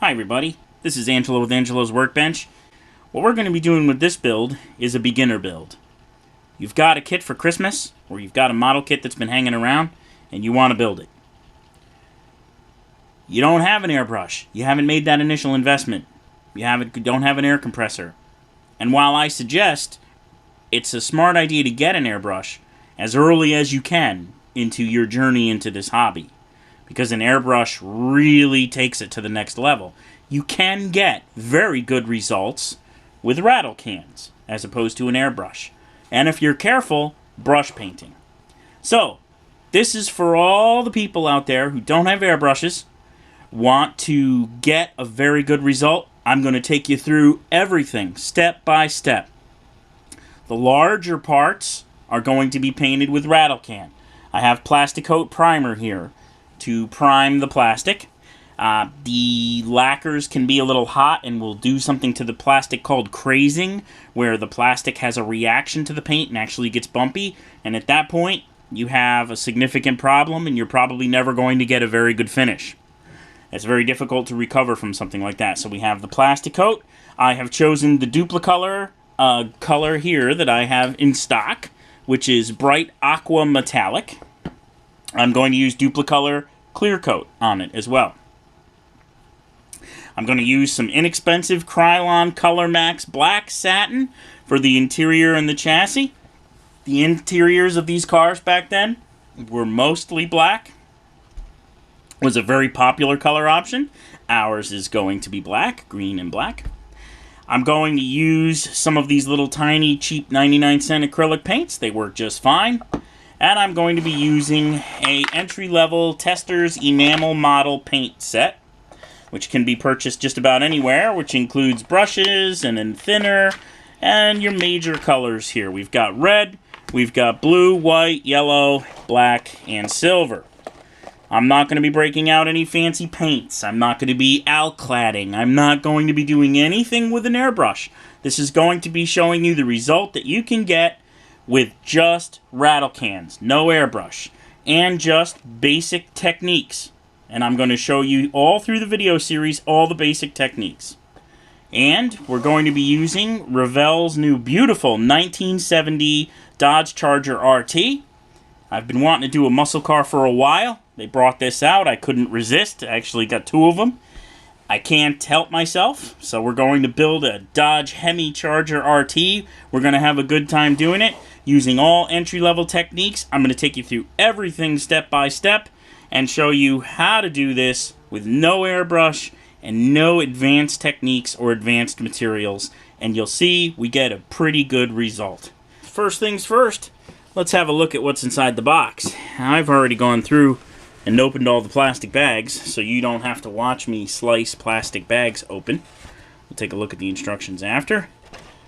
Hi everybody, this is Angelo with Angelo's Workbench. What we're going to be doing with this build is a beginner build. You've got a kit for Christmas, or you've got a model kit that's been hanging around, and you want to build it. You don't have an airbrush. You haven't made that initial investment. You don't have an air compressor. And while I suggest it's a smart idea to get an airbrush as early as you can into your journey into this hobby, because an airbrush really takes it to the next level. You can get very good results with rattle cans as opposed to an airbrush. And if you're careful, brush painting. So, this is for all the people out there who don't have airbrushes, want to get a very good result. I'm going to take you through everything step by step. The larger parts are going to be painted with rattle can. I have plastic coat primer here to prime the plastic. The lacquers can be a little hot and will do something to the plastic called crazing, where the plastic has a reaction to the paint and actually gets bumpy, and at that point you have a significant problem and you're probably never going to get a very good finish. It's very difficult to recover from something like that. So we have the plastic coat. I have chosen the Duplicolor color here that I have in stock, which is bright aqua metallic. I'm going to use Duplicolor clear coat on it as well. I'm going to use some inexpensive Krylon Color Max black satin for the interior and the chassis. The interiors of these cars back then were mostly black. It was a very popular color option. Ours is going to be black, green and black. I'm going to use some of these little tiny cheap 99-cent acrylic paints. They work just fine. And I'm going to be using a entry-level Testors Enamel Model paint set, which can be purchased just about anywhere, which includes brushes and then thinner and your major colors here. We've got red, we've got blue, white, yellow, black, and silver. I'm not going to be breaking out any fancy paints. I'm not going to be alcladding. I'm not going to be doing anything with an airbrush. This is going to be showing you the result that you can get with just rattle cans, no airbrush, and just basic techniques. And I'm going to show you all through the video series all the basic techniques. And we're going to be using Revell's new beautiful 1970 Dodge Charger RT. I've been wanting to do a muscle car for a while. They brought this out. I couldn't resist. I actually got two of them. I can't help myself, so we're going to build a Dodge Hemi Charger RT. We're going to have a good time doing it, using all entry-level techniques. I'm going to take you through everything step by step and show you how to do this with no airbrush and no advanced techniques or advanced materials, and you'll see we get a pretty good result. First things first, let's have a look at what's inside the box. I've already gone through and opened all the plastic bags, so you don't have to watch me slice plastic bags open. We'll take a look at the instructions after.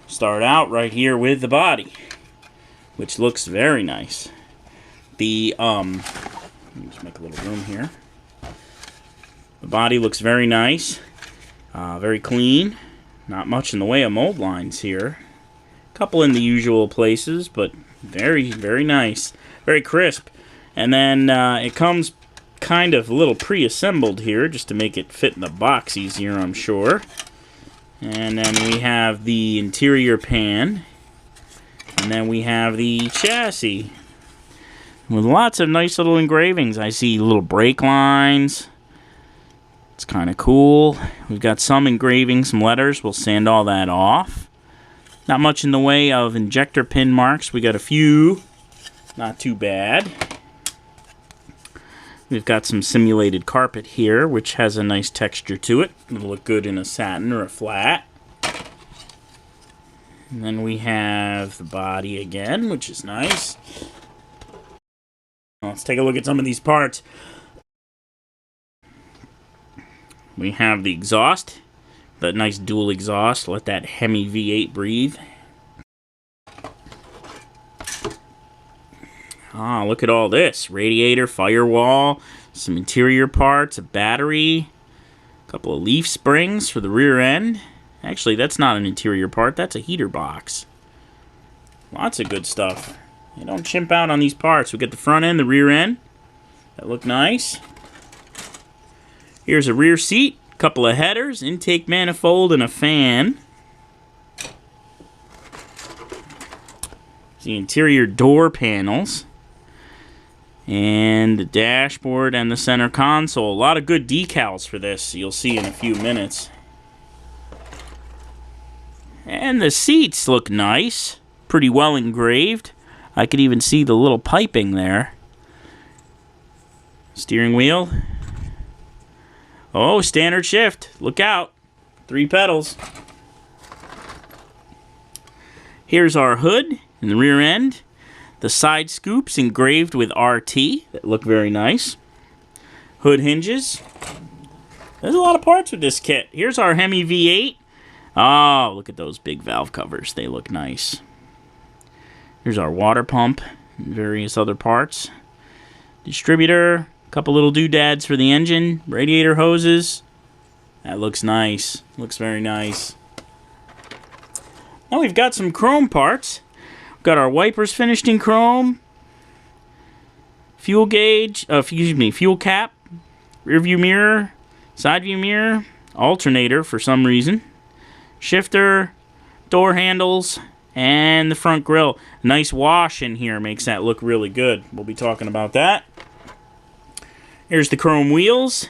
Start out right here with the body, which looks very nice. Let me just make a little room here. The body looks very nice, very clean. Not much in the way of mold lines here. A couple in the usual places, but very, very nice. Very crisp. And then it comes kind of a little pre-assembled here, just to make it fit in the box easier, I'm sure. And then we have the interior pan. And then we have the chassis, with lots of nice little engravings. I see little brake lines. It's kind of cool. We've got some engravings, some letters. We'll sand all that off. Not much in the way of injector pin marks. We got a few. Not too bad. We've got some simulated carpet here, which has a nice texture to it. It'll look good in a satin or a flat. And then we have the body again, which is nice. Let's take a look at some of these parts. We have the exhaust. That nice dual exhaust. Let that Hemi V8 breathe. Ah, look at all this. Radiator, firewall, some interior parts, a battery, a couple of leaf springs for the rear end. Actually, that's not an interior part. That's a heater box. Lots of good stuff. You don't chimp out on these parts. We get the front end, the rear end. That look nice. Here's a rear seat. Couple of headers, intake manifold, and a fan. The interior door panels. And the dashboard and the center console. A lot of good decals for this, you'll see in a few minutes. And the seats look nice. Pretty well engraved. I could even see the little piping there. Steering wheel. Oh, standard shift. Look out. 3 pedals. Here's our hood in the rear end. The side scoops engraved with RT that look very nice. Hood hinges. There's a lot of parts with this kit. Here's our Hemi V8. Oh, look at those big valve covers. They look nice. Here's our water pump and various other parts. Distributor. A couple little doodads for the engine. Radiator hoses. That looks nice. Looks very nice. Now we've got some chrome parts. Got our wipers finished in chrome. Fuel gauge, fuel cap, rear view mirror, side view mirror, alternator for some reason, shifter, door handles, and the front grille. Nice wash in here makes that look really good. We'll be talking about that. Here's the chrome wheels.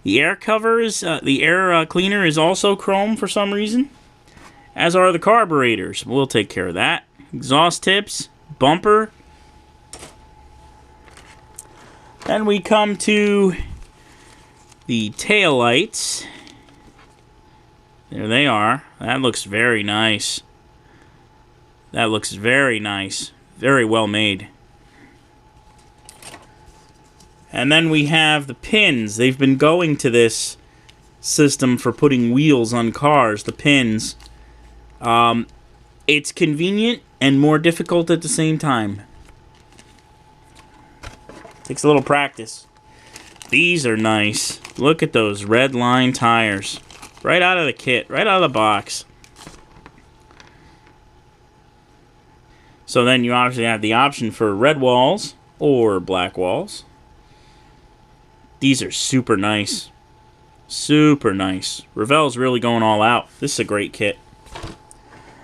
The air covers, the air cleaner is also chrome for some reason, as are the carburetors. We'll take care of that. Exhaust tips, bumper. Then we come to the tail lights. There they are. That looks very nice. That looks very nice. Very well made. And then we have the pins. They've been going to this system for putting wheels on cars, the pins. It's convenient and more difficult at the same time. Takes a little practice. These are nice. Look at those red line tires. Right out of the kit, right out of the box. So then you obviously have the option for red walls or black walls. These are super nice. Super nice. Revell's really going all out. This is a great kit.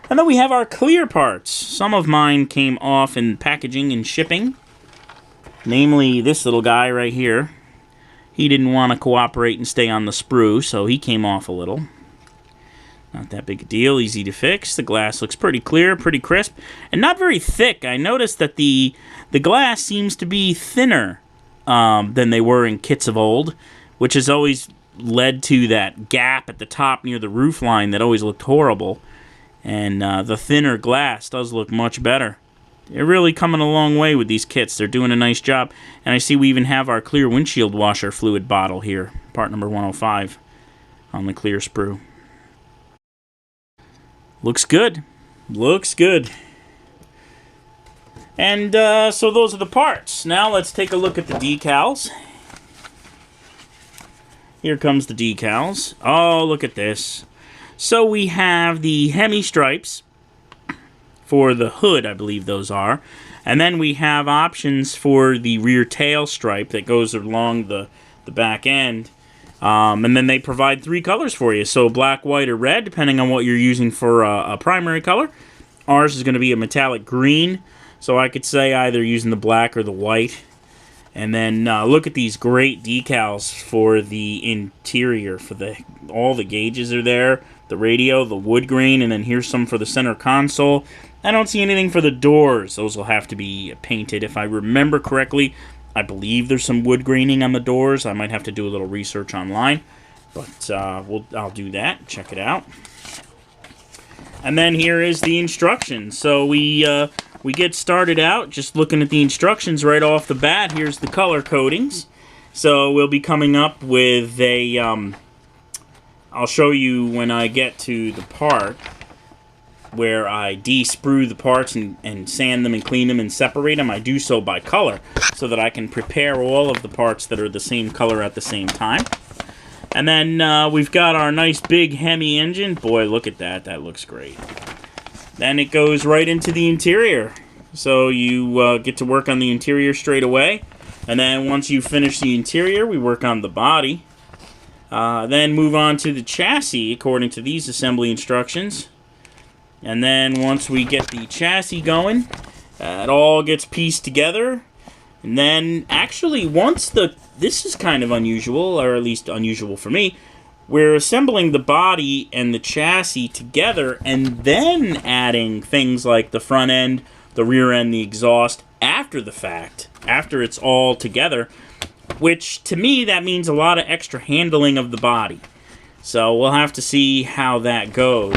And then we have our clear parts. Some of mine came off in packaging and shipping. Namely, this little guy right here. He didn't want to cooperate and stay on the sprue, so he came off a little. Not that big a deal. Easy to fix. The glass looks pretty clear, pretty crisp, and not very thick. I noticed that the glass seems to be thinner than they were in kits of old, which has always led to that gap at the top near the roof line that always looked horrible. And the thinner glass does look much better. They're really coming a long way with these kits. They're doing a nice job. And I see we even have our clear windshield washer fluid bottle here. Part number 105 on the clear sprue. Looks good. Looks good. And so those are the parts. Now let's take a look at the decals. Here comes the decals. Oh, look at this. So we have the Hemi stripes for the hood, I believe those are. And then we have options for the rear tail stripe that goes along the back end. And then they provide 3 colors for you. So black, white, or red, depending on what you're using for a primary color. Ours is going to be a metallic green. So I could say either using the black or the white. And then look at these great decals for the interior. All the gauges are there. The radio, the wood grain, and then here's some for the center console. I don't see anything for the doors. Those will have to be painted. If I remember correctly, I believe there's some wood graining on the doors. I might have to do a little research online. But I'll do that. Check it out. And then here is the instructions. So we get started out just looking at the instructions right off the bat. Here's the color codings. So we'll be coming up with a... I'll show you when I get to the part where I de-sprue the parts and sand them and clean them and separate them. I do so by color so that I can prepare all of the parts that are the same color at the same time. And then we've got our nice big Hemi engine. Boy, look at that. That looks great. Then it goes right into the interior. So you get to work on the interior straight away. And then once you finish the interior, we work on the body. Then move on to the chassis according to these assembly instructions. And then once we get the chassis going, it all gets pieced together. And then actually this is kind of unusual, or at least unusual for me, we're assembling the body and the chassis together and then adding things like the front end, the rear end, the exhaust after the fact, after it's all together, which to me that means a lot of extra handling of the body. So we'll have to see how that goes.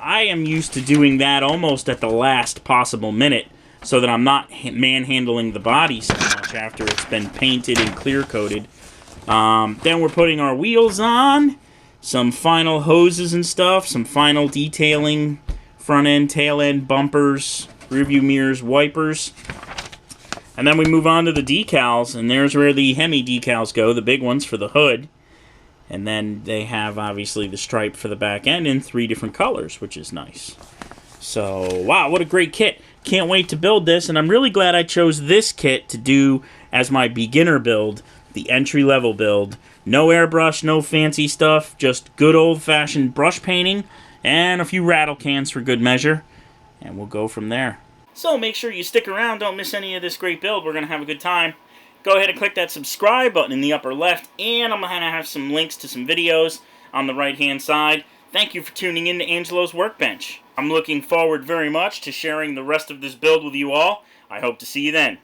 I am used to doing that almost at the last possible minute so that I'm not manhandling the body so much after it's been painted and clear coated. Then we're putting our wheels on, some final hoses and stuff, some final detailing, front end, tail end, bumpers, rearview mirrors, wipers. And then we move on to the decals, and there's where the Hemi decals go, the big ones for the hood. And then they have, obviously, the stripe for the back end in 3 different colors, which is nice. So, wow, what a great kit. Can't wait to build this, and I'm really glad I chose this kit to do as my beginner build, the entry-level build. No airbrush, no fancy stuff, just good old-fashioned brush painting, and a few rattle cans for good measure. And we'll go from there. So make sure you stick around, don't miss any of this great build. We're going to have a good time. Go ahead and click that subscribe button in the upper left, and I'm going to have some links to some videos on the right-hand side. Thank you for tuning in to Angelo's Workbench. I'm looking forward very much to sharing the rest of this build with you all. I hope to see you then.